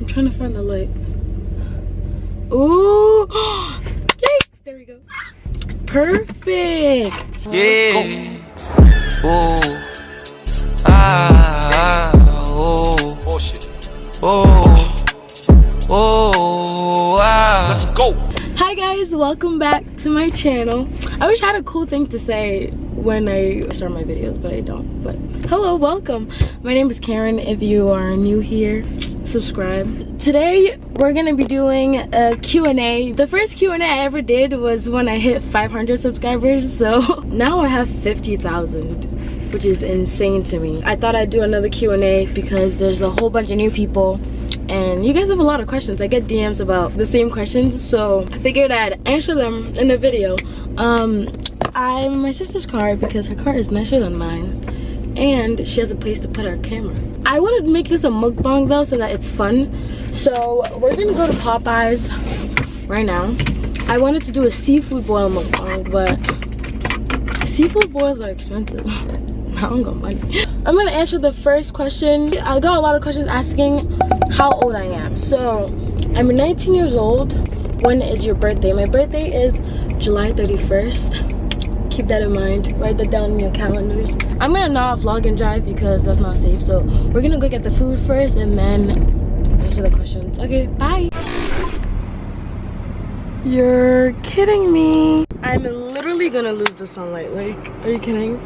trying to find the light. Ooh. Yay! There we go. Perfect. Yeah. Oh. Ah. Oh. Oh shit. Oh. Oh. Ah. Let's go. Hi guys, welcome back to my channel. I wish I had a cool thing to say when I start my videos, but I don't. But hello, welcome. My name is Karen. If you are new here, subscribe. Today we're gonna be doing a Q&A. The first Q&A I ever did was when I hit 500 subscribers, so now I have 50,000, which is insane to me. I thought I'd do another Q&A because there's a whole bunch of new people and you guys have a lot of questions. I get DMs about the same questions, so I figured I'd answer them in the video. I'm in my sister's car because her car is nicer than mine and she has a place to put her camera. I want to make this a mukbang though so that it's fun. So we're gonna go to Popeyes right now. I wanted to do a seafood boil mukbang, but seafood boils are expensive. I don't got money. I'm gonna answer the first question. I got a lot of questions asking how old I am. So I'm 19 years old. When is your birthday? My birthday is July 31st. Keep that in mind. Write that down in your calendars. I'm gonna not vlog and drive because that's not safe. So we're gonna go get the food first and then answer the questions. Okay, bye. You're kidding me. I'm literally gonna lose the sunlight. Like, are you kidding?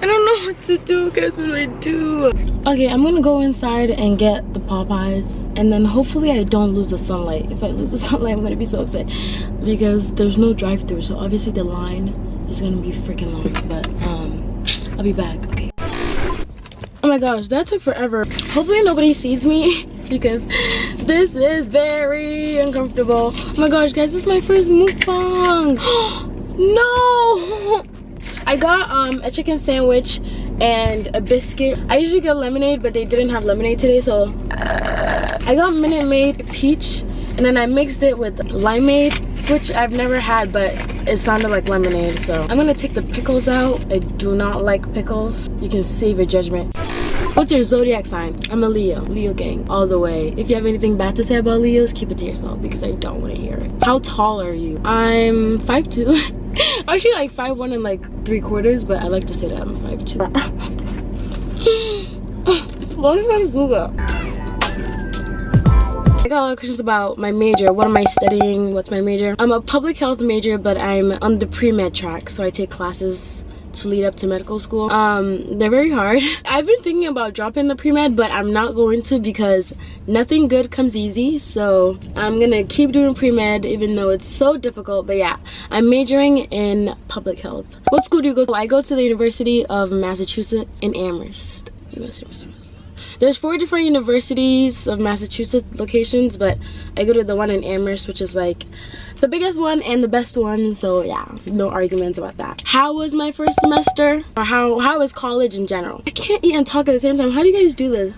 I don't know what to do, guys. What do I do? Okay, I'm gonna go inside and get the Popeyes, and then hopefully I don't lose the sunlight. If I lose the sunlight, I'm gonna be so upset because there's no drive-through, so obviously the line is gonna be freaking long. But I'll be back. Okay. Oh my gosh, that took forever. Hopefully nobody sees me because this is very uncomfortable. Oh my gosh, guys, this is my first mukbang. No. I got a chicken sandwich and a biscuit. I usually get lemonade, but they didn't have lemonade today, so I got Minute Maid peach, and then I mixed it with limeade, which I've never had, but it sounded like lemonade. So I'm gonna take the pickles out. I do not like pickles. You can save your judgment. What's your zodiac sign? I'm a Leo. Leo gang all the way. If you have anything bad to say about Leos, keep it to yourself because I don't want to hear it. How tall are you? I'm 5'2". Actually like 5'1" and like 3/4, but I like to say that I'm 5'2". What if I do that? I got a lot of questions about my major. What am I studying? What's my major? I'm a public health major, but I'm on the pre-med track, so I take classes to lead up to medical school. They're very hard. I've been thinking about dropping the pre-med, but I'm not going to because nothing good comes easy. So I'm gonna keep doing pre-med even though it's so difficult. But yeah, I'm majoring in public health. What school do you go to? I go to the University of Massachusetts in Amherst. There's 4 different universities of Massachusetts locations, but I go to the one in Amherst, which is like the biggest one and the best one, so yeah, no arguments about that. How was my first semester? Or how is college in general? I can't eat and talk at the same time. How do you guys do this?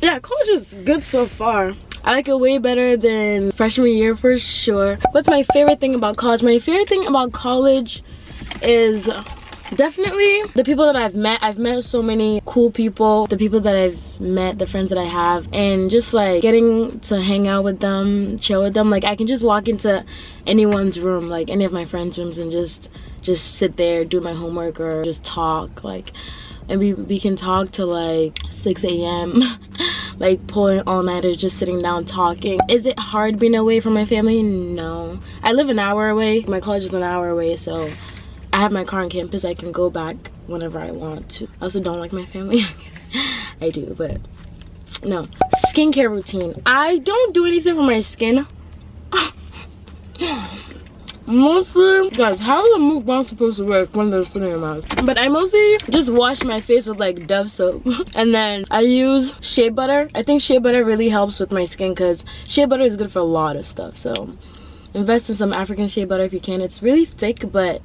Yeah, college is good so far. I like it way better than freshman year for sure. What's my favorite thing about college? My favorite thing about college is definitely the people that I've met. I've met so many cool people. The people that I've met, the friends that I have, and just like getting to hang out with them, chill with them. Like I can just walk into anyone's room, like any of my friends' rooms, and just sit there, do my homework, or just talk. Like, and we can talk to like 6 a.m. like pulling all-nighters, just sitting down talking. Is it hard being away from my family? No. I live an hour away. My college is an hour away, so I have my car on campus. I can go back whenever I want to. I also don't like my family. I do, but no. Skincare routine. I don't do anything for my skin. Mostly, guys, how is a mukbang supposed to work when there's food in your mouth? But I mostly just wash my face with like Dove soap. And then I use shea butter. I think shea butter really helps with my skin because shea butter is good for a lot of stuff. So invest in some African shea butter if you can. It's really thick, but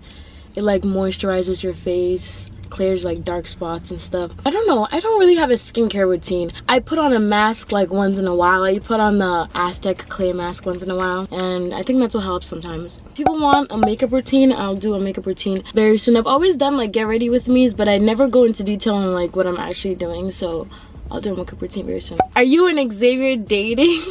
it like moisturizes your face, clears like dark spots and stuff. I don't know, I don't really have a skincare routine. I put on a mask like once in a while. I put on the Aztec clay mask once in a while, and I think that's what helps sometimes. If people want a makeup routine, I'll do a makeup routine very soon. I've always done like get ready with me's, but I never go into detail on like what I'm actually doing, so I'll do a makeup routine very soon. Are you and Xavier dating?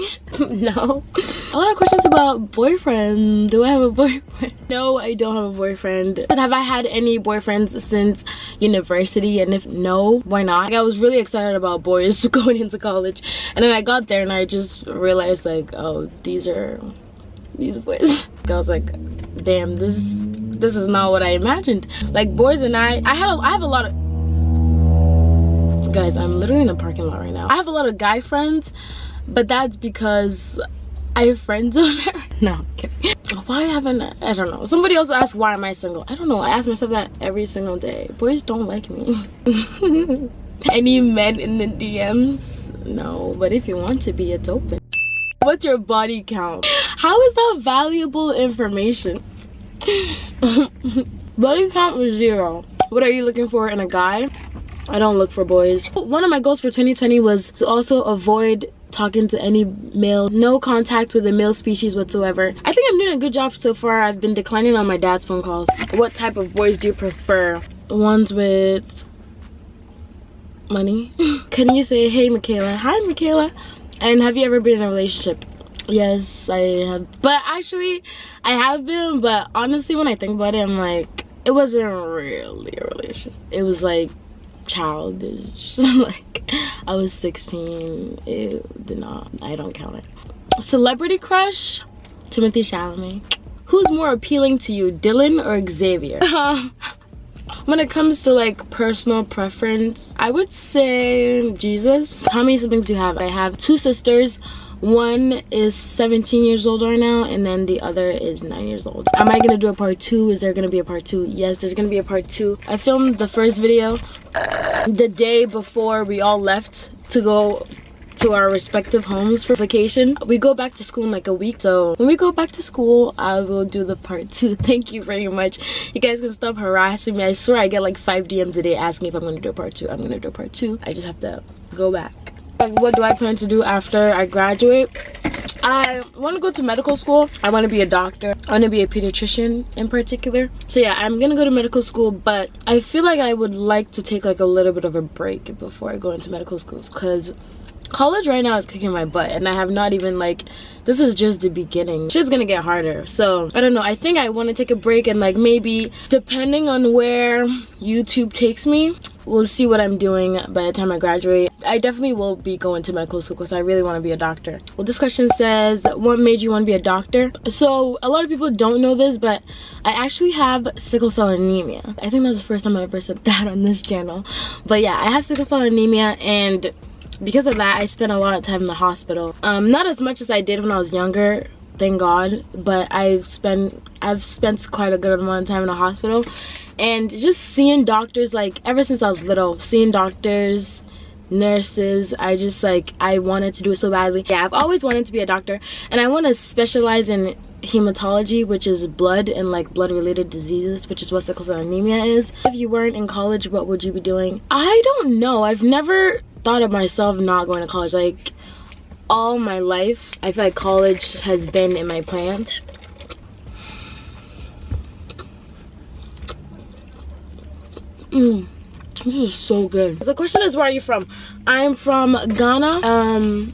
No. A lot of questions about boyfriend. Do I have a boyfriend? No, I don't have a boyfriend. But have I had any boyfriends since university? And if no, why not? Like, I was really excited about boys going into college, and then I got there and I just realized like, oh, these boys. I was like, damn, this is not what I imagined. Like, boys and I have a lot of, guys, I'm literally in a parking lot right now. I have a lot of guy friends, but that's because I have friends on there. No, I'm kidding. Why haven't I don't know. Somebody also asked, why am I single? I don't know. I ask myself that every single day. Boys don't like me. Any men in the DMs? No, but if you want to be, it's open. What's your body count? How is that valuable information? Body count was 0. What are you looking for in a guy? I don't look for boys. One of my goals for 2020 was to also avoid talking to any male, no contact with the male species whatsoever. I think I'm doing a good job so far. I've been declining on my dad's phone calls. What type of boys do you prefer? The ones with money? Can you say, hey Michaela? Hi Michaela. And have you ever been in a relationship? Yes, I have. But actually, I have been, but honestly, when I think about it, I'm like, it wasn't really a relationship. It was like childish. Like, I was 16. It did not, I don't count it. Celebrity crush? Timothy Chalamet. Who's more appealing to you, Dylan or Xavier? When it comes to like personal preference, I would say Jesus. How many siblings do you have? I have 2 sisters. One is 17 years old right now, and then the other is 9 years old. Am I gonna do a part 2? Is there gonna be a part 2? Yes, there's gonna be a part 2. I filmed the first video the day before we all left to go to our respective homes for vacation. We go back to school in like a week, so when we go back to school, I will do the part 2. Thank you very much. You guys can stop harassing me. I swear I get like 5 DMs a day asking if I'm gonna do a part 2. I'm gonna do a part 2. I just have to go back. What do I plan to do after I graduate? I want to go to medical school. I want to be a doctor. I want to be a pediatrician in particular. So yeah, I'm gonna go to medical school, but I feel like I would like to take like a little bit of a break before I go into medical schools, because college right now is kicking my butt, and I have not even like, this is just the beginning. Shit's gonna get harder. So I don't know, I think I want to take a break, and like maybe depending on where YouTube takes me, we'll see what I'm doing by the time I graduate. I definitely will be going to medical school because I really want to be a doctor. Well, this question says, what made you want to be a doctor? So a lot of people don't know this, but I actually have sickle cell anemia. I think that's the first time I ever said that on this channel. But yeah, I have sickle cell anemia, and because of that, I spent a lot of time in the hospital. Not as much as I did when I was younger, thank God, but I've spent quite a good amount of time in the hospital. And just seeing doctors, like ever since I was little, seeing doctors, nurses, I wanted to do it so badly. Yeah, I've always wanted to be a doctor, and I want to specialize in hematology, which is blood and like blood related diseases, which is what sickle cell anemia is. If you weren't in college, what would you be doing? I don't know. I've never thought of myself not going to college. Like, all my life, I feel like college has been in my plans. This is so good. The question is, where are you from? I'm from Ghana,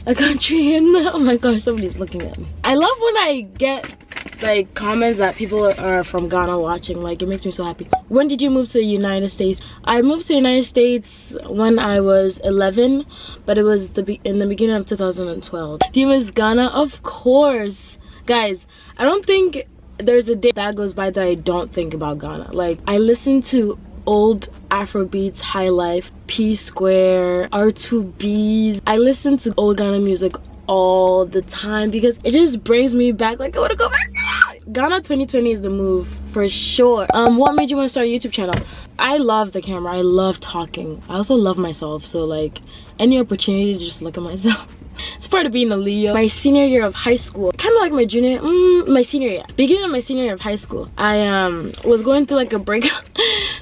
a country in, oh my gosh, somebody's looking at me. I love when I get like comments that people are from Ghana watching. Like, it makes me so happy. When did you move to the United States? I moved to the United States when I was 11, but it was in the beginning of 2012. Do you miss Ghana? Of course. Guys, I don't think there's a day that goes by that I don't think about Ghana. Like, I listen to old Afrobeats, High Life, P Square, R2Bs. I listen to old Ghana music all the time because it just brings me back. Like, I want to go back to that. Ghana 2020 is the move for sure. What made you want to start a YouTube channel? I love the camera. I love talking. I also love myself, so like any opportunity to just look at myself. It's part of being a Leo. My senior year of high school, kind of like my junior, my senior year, beginning of my senior year of high school, I was going through like a breakup.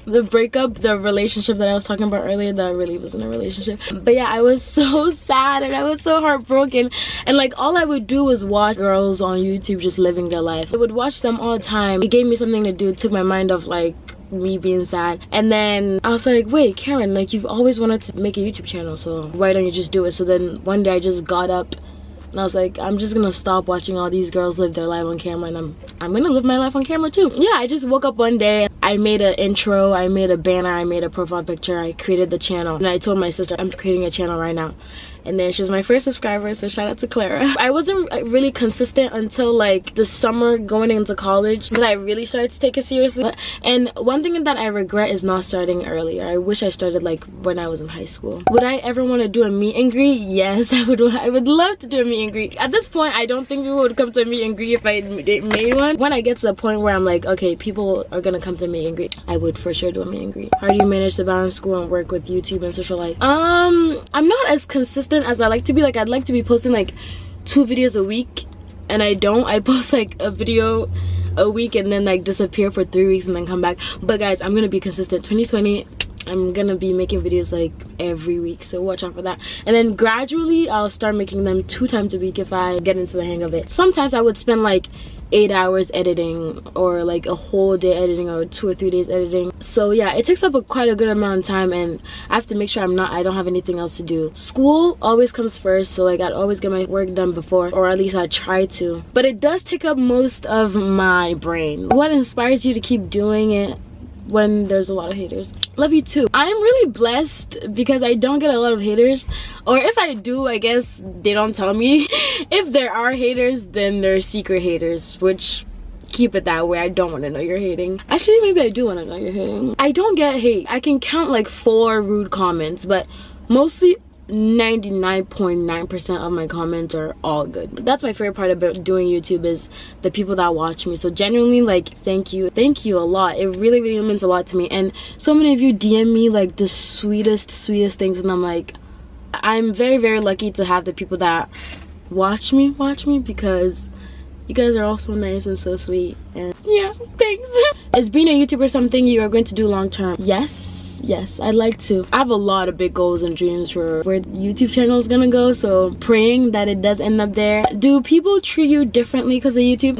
The relationship that I was talking about earlier, that really wasn't a relationship. But yeah, I was so sad and I was so heartbroken, and like all I would do was watch girls on YouTube just living their life. I would watch them all the time. It gave me something to do. It took my mind off like me being sad. And then I was like, wait, Karen, like you've always wanted to make a YouTube channel, so why don't you just do it? So then one day I just got up and I was like, I'm just gonna stop watching all these girls live their life on camera, and I'm gonna live my life on camera too. Yeah, I just woke up one day, I made an intro, I made a banner, I made a profile picture, I created the channel, and I told my sister I'm creating a channel right now. And then she was my first subscriber, so shout out to Clara. I wasn't really consistent until like the summer going into college, but I really started to take it seriously. And one thing that I regret is not starting earlier. I wish I started like when I was in high school. Would I ever want to do a meet and greet? Yes, I would love to do a meet and greet. At this point, I don't think people would come to a meet and greet if I made one. When I get to the point where I'm like, okay, people are gonna come to meet and greet, I would for sure do a meet and greet. How do you manage to balance school and work with YouTube and social life? I'm not as consistent as I like to be. Like, I'd like to be posting like 2 videos a week, and I don't. I post like a video a week and then like disappear for 3 weeks and then come back. But guys, I'm gonna be consistent. 2020, I'm gonna be making videos like every week, so watch out for that. And then gradually I'll start making them 2 times a week if I get into the hang of it. Sometimes I would spend like 8 hours editing, or like a whole day editing, or 2 or 3 days editing. So yeah, it takes up quite a good amount of time, and I have to make sure I don't have anything else to do. School always comes first, so like I'd always get my work done before, or at least I try to. But it does take up most of my brain. What inspires you to keep doing it when there's a lot of haters? Love you too. I'm really blessed because I don't get a lot of haters, or if I do, I guess they don't tell me. If there are haters, then they're secret haters, which keep it that way. I don't want to know you're hating. Actually, maybe I do want to know you're hating. I don't get hate. I can count like 4 rude comments, but mostly 99.9% of my comments are all good. That's my favorite part about doing YouTube, is the people that watch me. So genuinely, like, thank you a lot. It really means a lot to me. And so many of you DM me like the sweetest things, and I'm like, I'm very lucky to have the people that watch me, because you guys are all so nice and so sweet. And yeah, thanks. Is being a YouTuber something you are going to do long term? Yes, I'd like to. I have a lot of big goals and dreams for where the YouTube channel is gonna go, so praying that it does end up there. Do people treat you differently because of YouTube?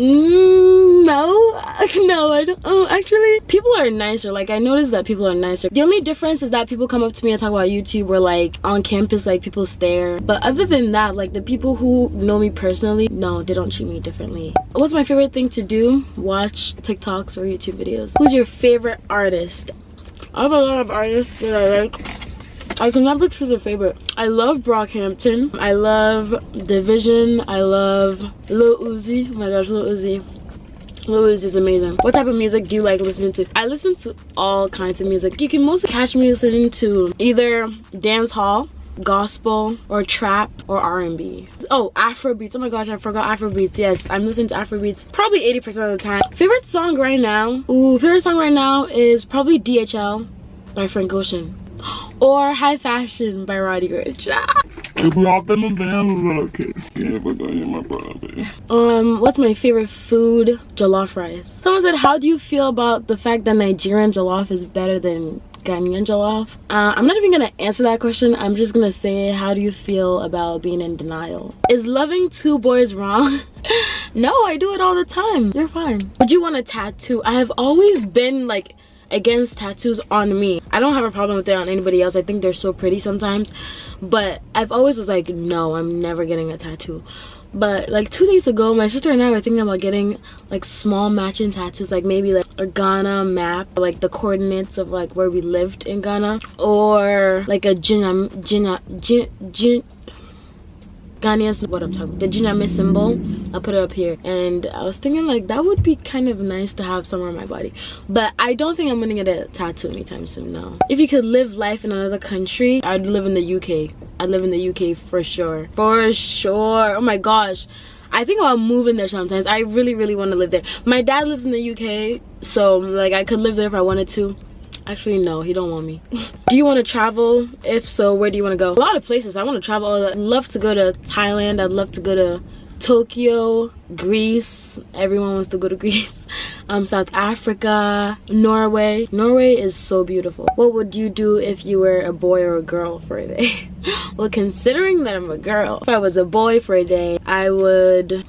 No, I don't. Oh, actually, people are nicer. Like, I noticed that people are nicer. The only difference is that people come up to me and talk about YouTube, or like on campus, like people stare. But other than that, like the people who know me personally, no, they don't treat me differently. What's my favorite thing to do? Watch TikToks or YouTube videos. Who's your favorite artist? I have a lot of artists that I like. I can never choose a favorite. I love Brockhampton. I love Division. I love Lil Uzi. Oh my gosh, Lil Uzi. Lil Uzi is amazing. What type of music do you like listening to? I listen to all kinds of music. You can mostly catch me listening to either dance hall, gospel, or trap, or R&B. Oh, Afrobeats. Oh my gosh, I forgot Afrobeats. Yes, I'm listening to Afrobeats probably 80% of the time. Favorite song right now? Ooh, favorite song right now is probably DHL by Frank Ocean, or High Fashion by Roddy Ricch. What's my favorite food? Jollof rice. Someone said, how do you feel about the fact that Nigerian jollof is better than Ghanaian jollof? I'm not even gonna answer that question. I'm just gonna say, how do you feel about being in denial? Is loving 2 boys wrong? No, I do it all the time. You're fine. Would you want a tattoo? I have always been like against tattoos on me. I don't have a problem with it on anybody else. I think they're so pretty sometimes, but I've always was like, no, I'm never getting a tattoo. But like 2 days ago, my sister and I were thinking about getting like small matching tattoos, like maybe like a Ghana map, like the coordinates of like where we lived in Ghana, or like a Ghanaian, what I'm talking about, the Jiname symbol. I'll put it up here. And I was thinking like that would be kind of nice to have somewhere on my body, but I don't think I'm gonna get a tattoo anytime soon. No. If you could live life in another country, I'd live in the UK. I'd live in the UK for sure. Oh my gosh, I think about moving there sometimes. I really want to live there. My dad lives in the UK, so like I could live there if I wanted to. Actually, no, he don't want me. Do you want to travel? If so, where do you want to go? A lot of places. I want to travel. I'd love to go to Thailand. I'd love to go to Tokyo, Greece. Everyone wants to go to Greece. South Africa, Norway. Norway is so beautiful. What would you do if you were a boy or a girl for a day? Well, considering that I'm a girl, if I was a boy for a day, I would...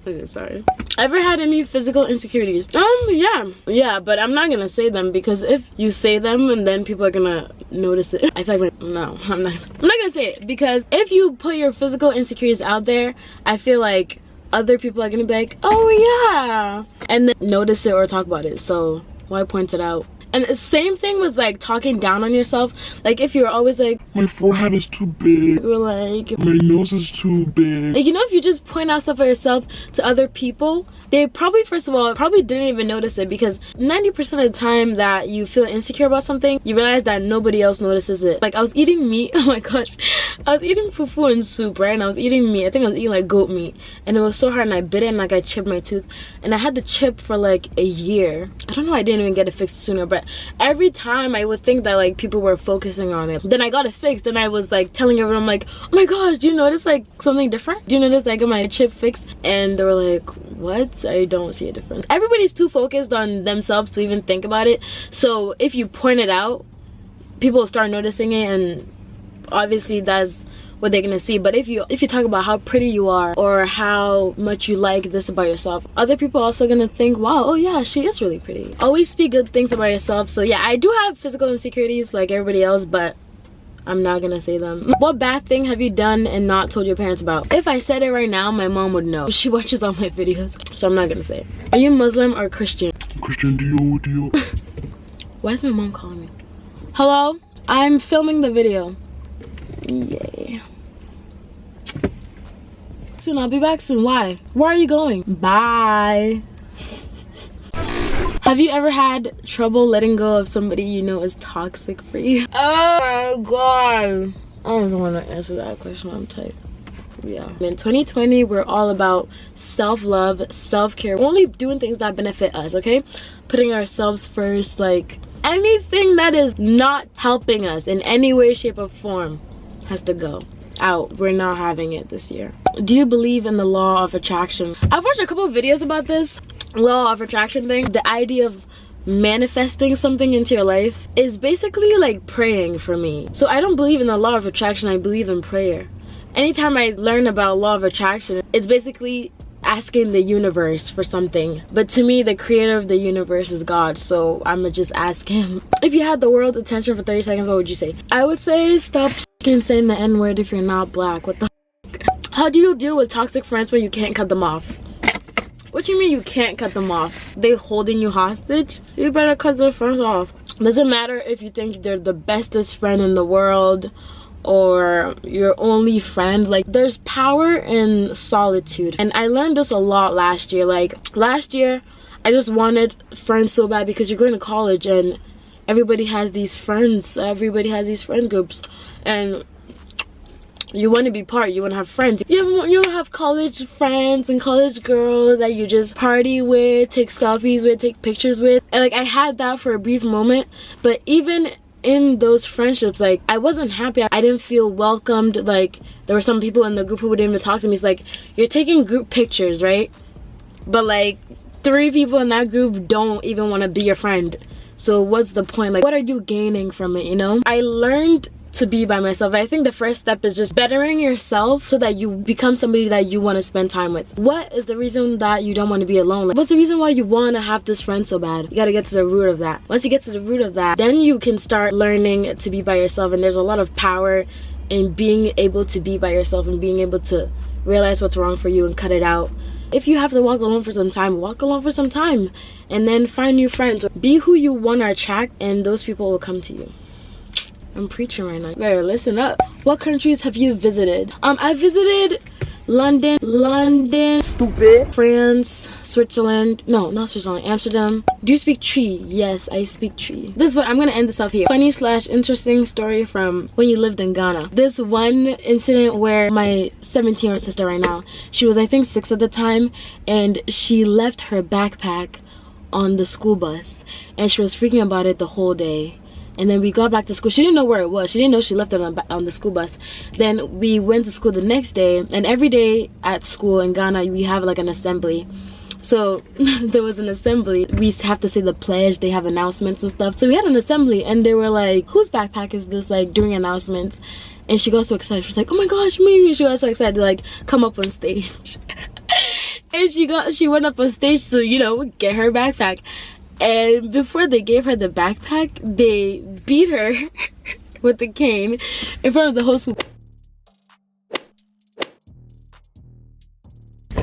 Okay, sorry. Ever had any physical insecurities? Yeah, but I'm not gonna say them, because if you say them and then people are gonna notice it, I feel like, no, I'm not gonna say it, because if you put your physical insecurities out there, I feel like other people are gonna be like, oh yeah, and then notice it or talk about it. So why point it out? And the same thing with like talking down on yourself. Like if you're always like, my forehead is too big, or like, my nose is too big. Like, you know, if you just point out stuff for yourself to other people, they probably, first of all, probably didn't even notice it, because 90% of the time that you feel insecure about something, you realize that nobody else notices it. Like I was eating meat, oh my gosh, I was eating fufu and soup, right? And I was eating meat, I think I was eating like goat meat, and it was so hard and I bit it and like I chipped my tooth, and I had the chip for like a year. I don't know why I didn't even get it fixed sooner, but every time I would think that like people were focusing on it. Then I got it fixed and I was like telling everyone, I'm like, oh my gosh, do you notice like something different? Do you notice I got my chip fixed? And they were like, what? I don't see a difference. Everybody's too focused on themselves to even think about it. So if you point it out, people will start noticing it, and obviously that's what they're gonna see. But if you talk about how pretty you are or how much you like this about yourself, other people are also gonna think, wow, oh yeah, she is really pretty. Always speak good things about yourself. So yeah, I do have physical insecurities like everybody else, but I'm not gonna say them. What bad thing have you done and not told your parents about? If I said it right now, my mom would know. She watches all my videos, so I'm not gonna say it. Are you Muslim or Christian? Christian, Dio. Why is my mom calling me? Hello? I'm filming the video. Yay. Soon, I'll be back soon. Why? Where are you going? Bye. Have you ever had trouble letting go of somebody you know is toxic for you? Oh my god. I don't even want to answer that question. I'm tight. Yeah. In 2020, we're all about self-love, self-care. Only doing things that benefit us, okay? Putting ourselves first. Like anything that is not helping us in any way, shape, or form has to go out. We're not having it this year. Do you believe in the law of attraction? I've watched a couple of videos about this law of attraction thing. The idea of manifesting something into your life is basically like praying for me. So I don't believe in the law of attraction, I believe in prayer. Anytime I learn about law of attraction, it's basically asking the universe for something. But to me, the creator of the universe is God, so I'ma just ask him. If you had the world's attention for 30 seconds, what would you say? I would say stop saying the N-word if you're not black. What the How do you deal with toxic friends when you can't cut them off? What do you mean you can't cut them off? They holding you hostage? You better cut their friends off. Doesn't matter if you think they're the bestest friend in the world or your only friend. Like, there's power in solitude. And I learned this a lot last year. Like, last year, I just wanted friends so bad, because you're going to college and everybody has these friends. Everybody has these friend groups. And you want to be part, you want to have friends. You don't have college friends and college girls that you just party with, take selfies with, take pictures with. And like, I had that for a brief moment, but even in those friendships, like, I wasn't happy. I didn't feel welcomed. Like, there were some people in the group who wouldn't even talk to me. It's like, you're taking group pictures, right? But like 3 people in that group don't even want to be your friend. So what's the point? Like, what are you gaining from it, you know? I learned to be by myself. I think the first step is just bettering yourself so that you become somebody that you want to spend time with. What is the reason that you don't want to be alone? Like, what's the reason why you want to have this friend so bad? You got to get to the root of that. Once you get to the root of that, then you can start learning to be by yourself. And there's a lot of power in being able to be by yourself and being able to realize what's wrong for you and cut it out. If you have to walk alone for some time, walk alone for some time, and then find new friends. Be who you want to attract, and those people will come to you. I'm preaching right now. You better listen up. What countries have you visited? I visited London, stupid, France, Switzerland. No, not Switzerland, Amsterdam. Do you speak Tree? Yes, I speak Tree. This is what I'm gonna end this off here. Funny / interesting story from when you lived in Ghana. This one incident where my 17-year-old sister right now, she was I think 6 at the time, and she left her backpack on the school bus, and she was freaking about it the whole day. And then we got back to school. She didn't know where it was. She didn't know she left it on the school bus. Then we went to school the next day, and every day at school in Ghana we have like an assembly. So there was an assembly. We have to say the pledge. They have announcements and stuff. So we had an assembly, and they were like, whose backpack is this, like during announcements? And she got so excited. She was like, oh my gosh, me. She got so excited to like come up on stage. And she went up on stage to, you know, get her backpack. And before they gave her the backpack, they beat her with the cane in front of the whole school.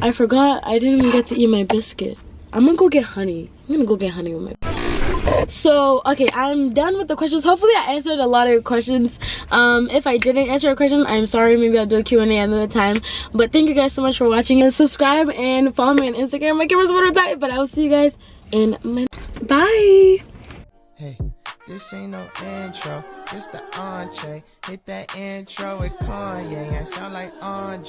I forgot I didn't even get to eat my biscuit. I'm gonna go get honey. I'm gonna go get honey with my biscuit. So, okay, I'm done with the questions. Hopefully I answered a lot of your questions. If I didn't answer a question, I'm sorry. Maybe I'll do a Q&A another time. But thank you guys so much for watching. And subscribe and follow me on Instagram. My camera's water tight, but I will see you guys in my... Bye! Hey, this ain't no intro. This the entree. Hit that intro with Kanye. I sound like Andre.